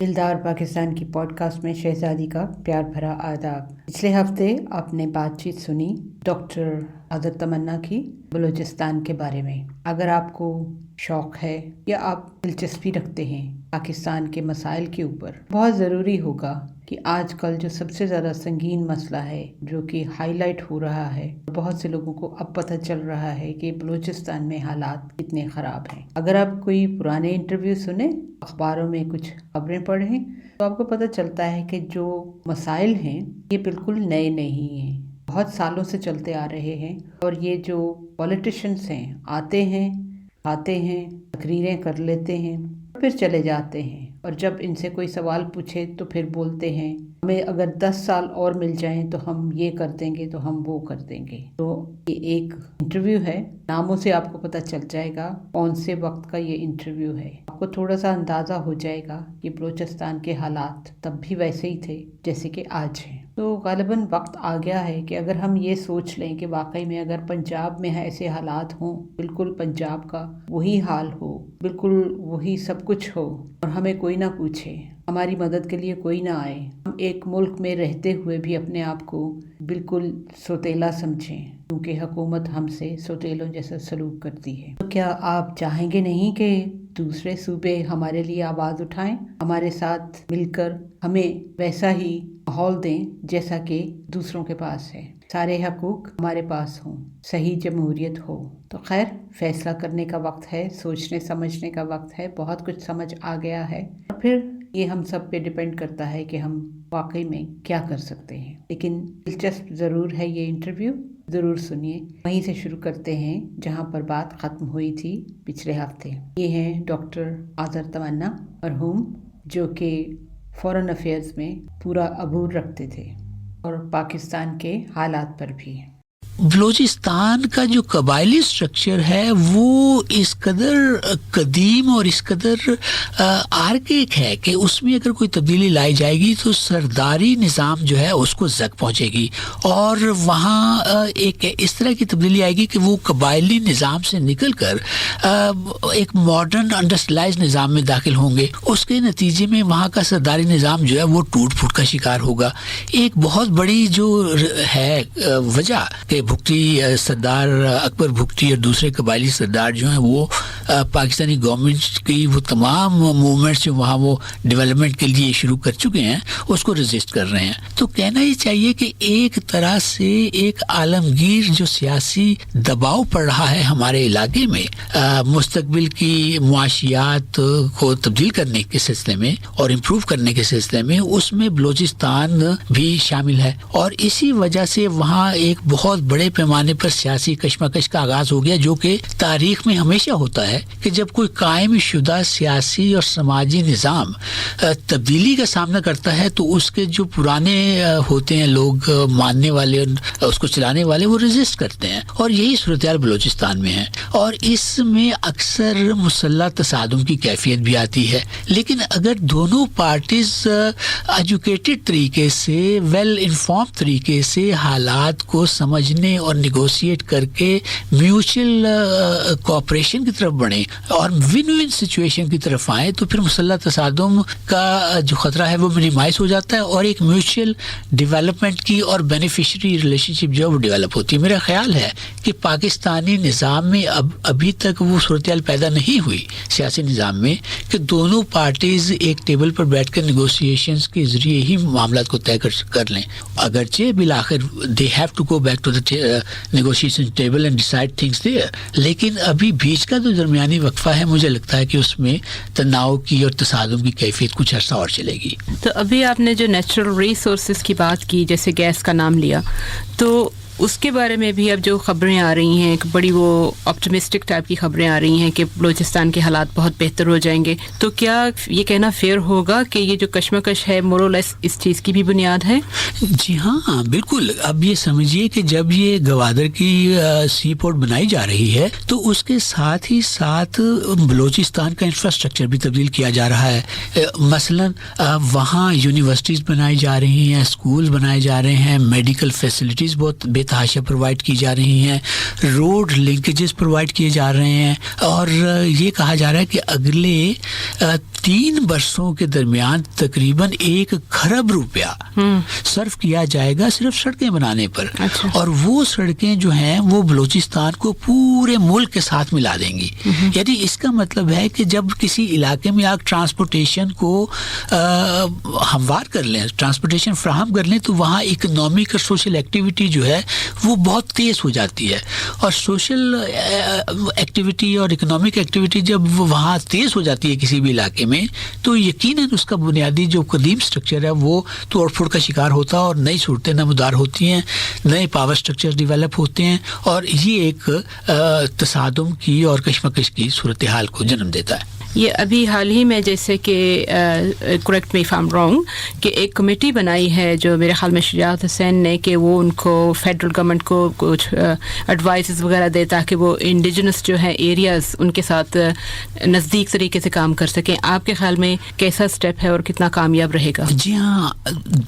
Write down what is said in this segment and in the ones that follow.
دلدار پاکستان کی pod cost میں شہزادی کا پیار بھرا آداب۔ پچھلے ہفتے آپ نے بات چیت سنی ڈاکٹر عادت تمنا کی بلوچستان کے بارے میں۔ اگر آپ کو شوق ہے یا آپ دلچسپی رکھتے ہیں پاکستان کے مسائل کے اوپر، بہت ضروری ہوگا کہ آج کل جو سب سے زیادہ سنگین مسئلہ ہے جو کہ ہائی لائٹ ہو رہا ہے، بہت سے لوگوں کو اب پتہ چل رہا ہے کہ بلوچستان میں حالات کتنے خراب ہیں۔ اگر آپ کوئی پرانے انٹرویو سنیں، اخباروں میں کچھ خبریں پڑھیں، تو آپ کو پتہ چلتا ہے کہ جو مسائل ہیں یہ بالکل نئے نہیں ہیں، بہت سالوں سے چلتے آ رہے ہیں۔ اور یہ جو پولیٹیشینز ہیں آتے ہیں، آتے ہیں، تقریریں کر لیتے ہیں، پھر چلے جاتے ہیں، اور جب ان سے کوئی سوال پوچھے تو پھر بولتے ہیں ہمیں اگر 10 سال اور مل جائیں تو ہم یہ کر دیں گے، تو ہم وہ کر دیں گے۔ تو یہ ایک انٹرویو ہے، ناموں سے آپ کو پتہ چل جائے گا کون سے وقت کا یہ انٹرویو ہے۔ آپ کو تھوڑا سا اندازہ ہو جائے گا کہ بلوچستان کے حالات تب بھی ویسے ہی تھے جیسے کہ آج ہیں۔ تو غالباً وقت آ گیا ہے کہ اگر ہم یہ سوچ لیں کہ واقعی میں اگر پنجاب میں ایسے حالات ہوں، بالکل پنجاب کا وہی حال ہو، بالکل وہی سب کچھ ہو، اور ہمیں کوئی نہ پوچھے، ہماری مدد کے لیے کوئی نہ آئے، ہم ایک ملک میں رہتے ہوئے بھی اپنے آپ کو بالکل سوتیلا سمجھیں کیونکہ حکومت ہم سے سوتیلوں جیسا سلوک کرتی ہے، تو کیا آپ چاہیں گے نہیں کہ دوسرے صوبے ہمارے لیے آواز اٹھائیں، ہمارے ساتھ مل کر ہمیں ویسا ہی ماحول دیں جیسا کہ دوسروں کے پاس ہے، سارے حقوق ہمارے پاس ہوں، صحیح جمہوریت ہو؟ تو خیر، فیصلہ کرنے کا وقت ہے، سوچنے سمجھنے کا وقت ہے، بہت کچھ سمجھ آ گیا ہے، اور پھر یہ ہم سب پہ ڈیپینڈ کرتا ہے کہ ہم واقعی میں کیا کر سکتے ہیں۔ لیکن دلچسپ ضرور ہے یہ انٹرویو، ضرور سنیے۔ وہیں سے شروع کرتے ہیں جہاں پر بات ختم ہوئی تھی پچھلے ہفتے۔ یہ ہیں ڈاکٹر عادت تمنا مرحوم، جو کہ فورن افیئرز میں پورا عبور رکھتے تھے اور پاکستان کے حالات پر بھی۔ بلوچستان کا جو قبائلی سٹرکچر ہے وہ اس قدر قدیم اور اس قدر آرکیک ہے کہ اس میں اگر کوئی تبدیلی لائی جائے گی تو سرداری نظام جو ہے اس کو زک پہنچے گی، اور وہاں ایک اس طرح کی تبدیلی آئے گی کہ وہ قبائلی نظام سے نکل کر ایک ماڈرن انڈسٹریلائز نظام میں داخل ہوں گے۔ اس کے نتیجے میں وہاں کا سرداری نظام جو ہے وہ ٹوٹ پھوٹ کا شکار ہوگا۔ ایک بہت بڑی جو ہے وجہ کہ بھگتی سردار اکبر بھگتی اور دوسرے قبائلی سردار جو ہیں وہ پاکستانی گورنمنٹ کی وہ تمام موومنٹس جو وہاں وہ ڈیولپمنٹ کے لیے شروع کر چکے ہیں اس کو رجسٹ کر رہے ہیں۔ تو کہنا یہ چاہیے کہ ایک طرح سے ایک عالمگیر جو سیاسی دباؤ پڑ رہا ہے ہمارے علاقے میں مستقبل کی معاشیات کو تبدیل کرنے کے سلسلے میں اور امپروو کرنے کے سلسلے میں، اس میں بلوچستان بھی شامل ہے، اور اسی وجہ سے وہاں ایک بہت بڑے پیمانے پر سیاسی کشمکش کا آغاز ہو گیا، جو کہ تاریخ میں ہمیشہ ہوتا ہے کہ جب کوئی قائم شدہ سیاسی اور سماجی نظام تبدیلی کا سامنا کرتا ہے تو اس کے جو پرانے ہوتے ہیں لوگ ماننے والے، اس کو چلانے والے، وہ ریزسٹ کرتے ہیں، اور یہی صورتحال بلوچستان میں ہے۔ اور اس میں اکثر مسلح تصادم کی کیفیت بھی آتی ہے، لیکن اگر دونوں پارٹیز ایجوکیٹڈ طریقے سے، ویل انفارم طریقے سے حالات کو سمجھنے اور نیگوشیٹ کر کے میوچل کوآپریشن کی طرف بڑھیں اور ون ون سچویشن کی طرف آئیں، تو پھر مسلح تصادم کا جو خطرہ ہے وہ منیمائز ہو جاتا ہے، اور ایک میوچل ڈیولپمنٹ کی اور بینیفیشری ریلیشن شپ جو ہے وہ ڈیولپ ہوتی ہے۔ میرا خیال ہے کہ پاکستانی نظام میں ابھی تک وہ صورتحال پیدا نہیں ہوئی سیاسی نظام میں کہ دونوں پارٹیز ایک ٹیبل پر بیٹھ کر نیگوشیشنز کے ذریعے ہی معاملات کو طے کر لیں، اگرچہ بالآخر they have to go back to the negotiation table and decide things there، لیکن ابھی بیچ کا جو درمیانی وقفہ ہے مجھے لگتا ہے کہ اس میں تناؤ کی اور تصادم کی کیفیت کچھ عرصہ اور چلے گی۔ تو ابھی آپ نے جو نیچرل ریسورسز کی بات کی، جیسے گیس کا نام لیا، تو اس کے بارے میں بھی اب جو خبریں آ رہی ہیں، ایک بڑی وہ آپٹمسٹک ٹائپ کی خبریں آ رہی ہیں کہ بلوچستان کے حالات بہت بہتر ہو جائیں گے، تو کیا یہ کہنا فیئر ہوگا کہ یہ جو کشمکش ہے مورلیس اس چیز کی بھی بنیاد ہے؟ جی ہاں، بالکل۔ اب یہ سمجھیے کہ جب یہ گوادر کی سی پورٹ بنائی جا رہی ہے تو اس کے ساتھ ہی ساتھ بلوچستان کا انفراسٹرکچر بھی تبدیل کیا جا رہا ہے۔ مثلا وہاں یونیورسٹیز بنائی جا رہی ہیں، اسکول بنائے جا رہے ہیں، میڈیکل فیسلٹیز بہت بے تحاشا پرووائڈ کی جا رہی ہیں, روڈ لنکیجز پرووائڈ کیے جا رہے ہیں, اور یہ کہا جا رہا ہے کہ اگلے 3 برسوں کے درمیان تقریباً 1 کھرب روپیہ صرف کیا جائے گا صرف سڑکیں بنانے پر. اور وہ سڑکیں جو ہیں وہ بلوچستان کو پورے ملک کے ساتھ ملا دیں گی. یعنی اس کا مطلب ہے کہ جب کسی علاقے میں آپ ٹرانسپورٹیشن کو ہموار کر لیں, ٹرانسپورٹیشن فراہم کر لیں, تو وہاں اکنامک اور سوشل ایکٹیویٹی جو ہے وہ بہت تیز ہو جاتی ہے. اور سوشل ایکٹیویٹی اور اکنامک ایکٹیویٹی جب وہاں تیز ہو جاتی ہے کسی بھی علاقے میں, تو یقیناً اس کا بنیادی جو قدیم سٹرکچر ہے وہ توڑ پھوڑ کا شکار ہوتا ہے, اور نئی صورتیں نمودار ہوتی ہیں, نئے پاور سٹرکچر ڈیولپ ہوتے ہیں, اور یہ ایک تصادم کی اور کشمکش کی صورتحال کو جنم دیتا ہے. یہ ابھی حال ہی میں جیسے کہ correct me if I am wrong کہ ایک کمیٹی بنائی ہے جو میرے خیال میں شجاعت حسین نے, کہ وہ ان کو فیڈرل گورنمنٹ کو کچھ ایڈوائسز وغیرہ دے تاکہ وہ انڈیجنس جو ہے ایریاز ان کے ساتھ نزدیک طریقے سے کام کر سکیں. آپ کے خیال میں کیسا سٹیپ ہے اور کتنا کامیاب رہے گا؟ جی ہاں,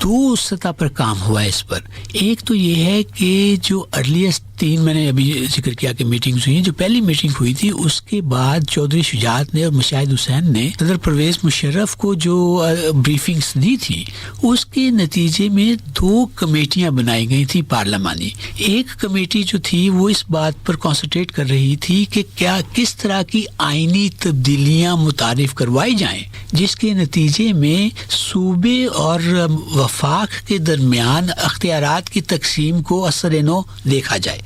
2 سطح پر کام ہوا ہے اس پر. ایک تو یہ ہے کہ جو ارلیسٹ 3 میں نے ابھی ذکر کیا کہ میٹنگز ہوئی ہیں. جو پہلی میٹنگ ہوئی تھی اس کے بعد چودھری شجاعت نے اور مشاہد حسین نے صدر پرویز مشرف کو جو بریفنگز دی تھی, اس کے نتیجے میں 2 کمیٹیاں بنائی گئی تھی پارلیمانی. ایک کمیٹی جو تھی وہ اس بات پر کنسنٹریٹ کر رہی تھی کہ کس طرح کی آئینی تبدیلیاں متعارف کروائی جائیں جس کے نتیجے میں صوبے اور وفاق کے درمیان اختیارات کی تقسیم کو اثر نو دیکھا جائے,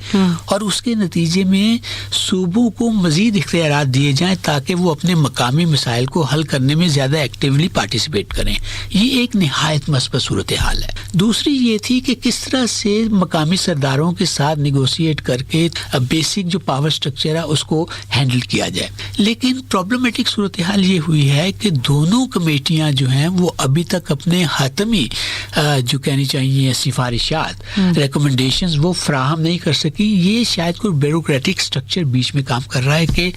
اور اس کے نتیجے میں صوبوں کو مزید اختیارات دیے جائیں تاکہ وہ اپنے مقامی مسائل کو حل کرنے میں زیادہ ایکٹیولی پارٹیسپیٹ کریں. یہ ایک نہایت مثبت صورتحال ہے. دوسری یہ تھی کہ کس طرح سے مقامی سرداروں کے ساتھ نیگوشیٹ کر کے بیسک جو پاور سٹرکچر ہے اس کو ہینڈل کیا جائے. لیکن پرابلمٹک صورتحال یہ ہوئی ہے کہ دونوں کمیٹیاں جو ہیں وہ ابھی تک اپنے حتمی جو کہنی چاہیے سفارشات ریکمنڈیشنز وہ فراہم نہیں کر سکی. یہ شاید کوئی بیوروکریٹک سٹرکچر بیچ میں کام کر رہا ہے کہ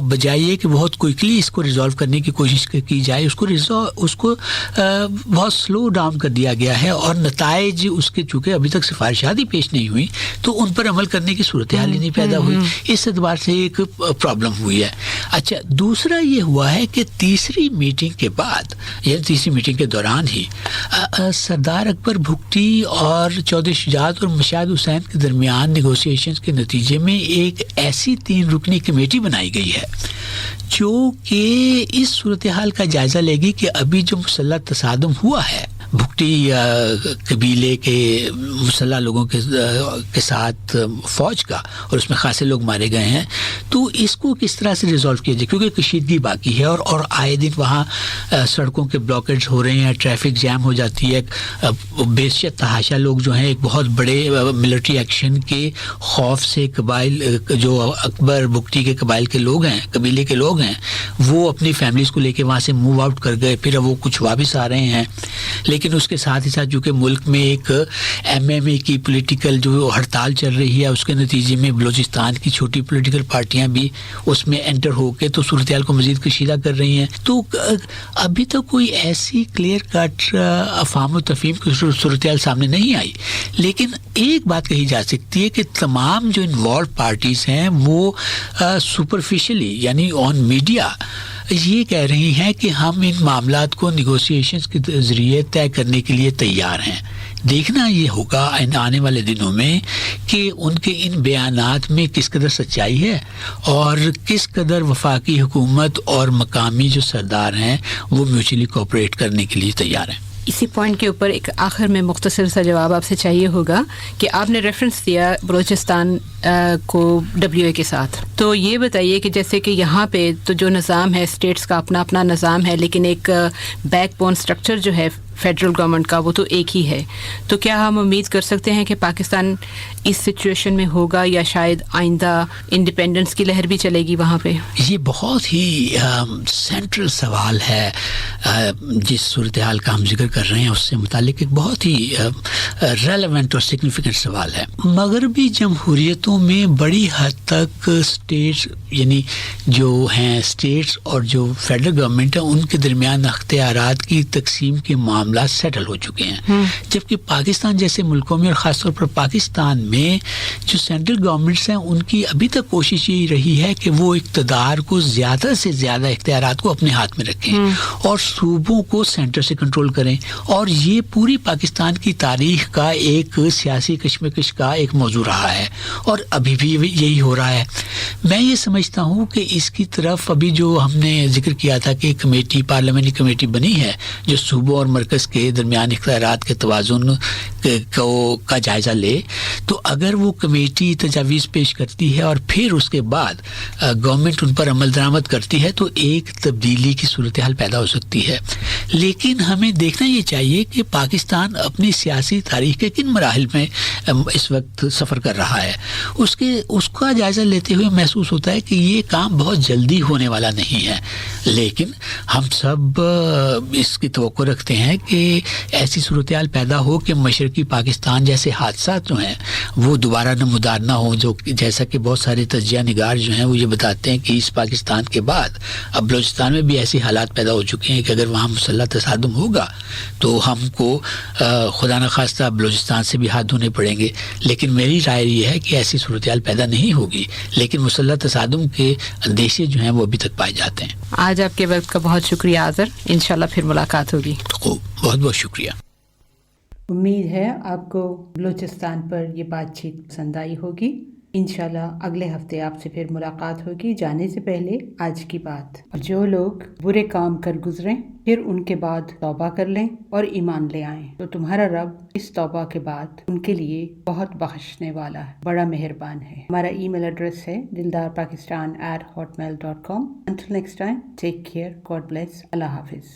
بجائے کہ بہت کوئکلی اس کو ریزالو کرنے کی کوشش کی جائے, اس کو بہت سلو ڈاؤن کر دیا گیا ہے, اور نتائج اس کے چونکہ ابھی تک سفارشات ہی پیش نہیں ہوئی تو ان پر عمل کرنے کی صورتحال ہی نہیں پیدا ہوئی. اس اعتبار سے ایک پرابلم ہوئی ہے. اچھا, دوسرا یہ ہوا ہے کہ تیسری میٹنگ کے بعد یا تیسری میٹنگ کے دوران ہی سردار اکبر بھگٹی اور چودھری شجاعت اور مشاہد حسین کے درمیان نیگوسیشنز کے نتیجے میں ایک ایسی 3 رکنی کمیٹی بنائی گئی ہے جو کہ اس صورتحال کا جائزہ لے گی کہ ابھی جو مسلح تصادم ہوا ہے بھگٹی قبیلے کے مسلح لوگوں کے ساتھ فوج کا, اور اس میں خاصے لوگ مارے گئے ہیں, تو اس کو کس طرح سے ریزالو کیا جائے, کیونکہ کشیدگی باقی ہے اور آئے دن وہاں سڑکوں کے بلاکیج ہو رہے ہیں, ٹریفک جام ہو جاتی ہے. بے تحاشا لوگ جو ہیں ایک بہت بڑے ملٹری ایکشن کے خوف سے قبائل جو اکبر بھگٹی کے قبائل کے لوگ ہیں, قبیلے کے لوگ ہیں, وہ اپنی فیملیز کو لے کے وہاں سے موو آؤٹ کر گئے. پھر وہ کچھ واپس آ رہے ہیں, لیکن اس کے ساتھ ہی ساتھ چونکہ ملک میں ایک MMA کی پولیٹیکل جو ہڑتال چل رہی ہے, اس کے نتیجے میں بلوچستان کی چھوٹی پولیٹیکل پارٹیاں بھی اس میں انٹر ہو کے تو صورتحال کو مزید کشیدہ کر رہی ہیں. تو ابھی تک کوئی ایسی کلیئر کٹ افہام و تفہیم کی صورتحال سامنے نہیں آئی. لیکن ایک بات کہی جا سکتی ہے کہ تمام جو انوالو پارٹیز ہیں وہ سپرفیشلی یعنی آن میڈیا یہ کہہ رہی ہیں کہ ہم ان معاملات کو نیگوسیشنز کے ذریعے طے کرنے کے لیے تیار ہیں. دیکھنا یہ ہوگا آنے والے دنوں میں کہ ان کے ان بیانات میں کس قدر سچائی ہے اور کس قدر وفاقی حکومت اور مقامی جو سردار ہیں وہ میوچولی کوآپریٹ کرنے کے لیے تیار ہیں. اسی پوائنٹ کے اوپر ایک آخر میں مختصر سا جواب آپ سے چاہیے ہوگا کہ آپ نے ریفرنس دیا بلوچستان کو WA کے ساتھ, تو یہ بتائیے کہ جیسے کہ یہاں پہ تو جو نظام ہے اسٹیٹس کا اپنا اپنا نظام ہے, لیکن ایک بیک بون اسٹرکچر جو ہے فیڈرل گورنمنٹ کا وہ تو ایک ہی ہے. تو کیا ہم امید کر سکتے ہیں کہ پاکستان اس سچویشن میں ہوگا یا شاید آئندہ انڈیپینڈنس کی لہر بھی چلے گی وہاں پہ؟ یہ بہت ہی سینٹرل سوال ہے. جس صورتحال کا ہم ذکر کر رہے ہیں اس سے متعلق ایک بہت ہی ریلیونٹ اور سگنیفیکنٹ سوال ہے. مغربی جمہوریتوں میں بڑی حد تک اسٹیٹس یعنی جو ہیں اسٹیٹس اور جو فیڈرل گورنمنٹ ہے ان کے درمیان اختیارات کی تقسیم کے معاملے معاملات سیٹل ہو چکے ہیں، جبکہ پاکستان جیسے ملکوں میں اور خاص طور پر پاکستان میں جو سینٹرل گورنمنٹس ہیں ان کی ابھی تک کوشش یہی رہی ہے کہ وہ اقتدار کو زیادہ سے زیادہ اختیارات کو اپنے ہاتھ میں رکھیں اور صوبوں کو سینٹر سے کنٹرول کریں، اور یہ پوری پاکستان کی تاریخ کا ایک سیاسی کشمکش کا ایک موضوع رہا ہے اور ابھی بھی یہی ہو رہا ہے۔ میں یہ سمجھتا ہوں کہ اس کی طرف ابھی جو ہم نے ذکر کیا تھا کہ کمیٹی، پارلیمنٹری کمیٹی بنی ہے جو صوبوں اور مرکز کے درمیان اختیارات کے توازن کا جائزہ لے، تو اگر وہ کمیٹی تجاویز پیش کرتی ہے اور پھر اس کے بعد گورنمنٹ ان پر عمل درآمد کرتی ہے تو ایک تبدیلی کی صورتحال پیدا ہو سکتی ہے۔ لیکن ہمیں دیکھنا یہ چاہیے کہ پاکستان اپنی سیاسی تاریخ کے کن مراحل میں اس وقت سفر کر رہا ہے، اس کا جائزہ لیتے ہوئے محسوس ہوتا ہے کہ یہ کام بہت جلدی ہونے والا نہیں ہے، لیکن ہم سب اس کی توقع رکھتے ہیں کہ ایسی صورتحال پیدا ہو کہ مشرقی پاکستان جیسے حادثات جو ہیں وہ دوبارہ نمودار نہ ہوں، جو جیسا کہ بہت سارے تجزیہ نگار جو ہیں وہ یہ بتاتے ہیں کہ اس پاکستان کے بعد اب بلوچستان میں بھی ایسی حالات پیدا ہو چکے ہیں کہ اگر وہاں مسلح تصادم ہوگا تو ہم کو خدا نخواستہ بلوچستان سے بھی ہاتھ دھونے پڑیں گے، لیکن میری رائے یہ ہے کہ ایسی صورتحال پیدا نہیں ہوگی، لیکن مسلح تصادم کے اندیشے جو ہیں وہ ابھی تک پائے جاتے ہیں۔ آج آپ کے وقت کا بہت شکریہ آذر، انشاءاللہ پھر ملاقات ہوگی۔ بہت بہت شکریہ۔ امید ہے آپ کو بلوچستان پر یہ بات چیت پسند آئی ہوگی۔ انشاءاللہ اگلے ہفتے آپ سے پھر ملاقات ہوگی۔ جانے سے پہلے آج کی بات، جو لوگ برے کام کر گزریں پھر ان کے بعد توبہ کر لیں اور ایمان لے آئیں تو تمہارا رب اس توبہ کے بعد ان کے لیے بہت بخشنے والا ہے، بڑا مہربان ہے۔ ہمارا ای میل ایڈریس ہے dildarpakistan@hotmail.com۔ Until next time, take care, God bless, اللہ حافظ۔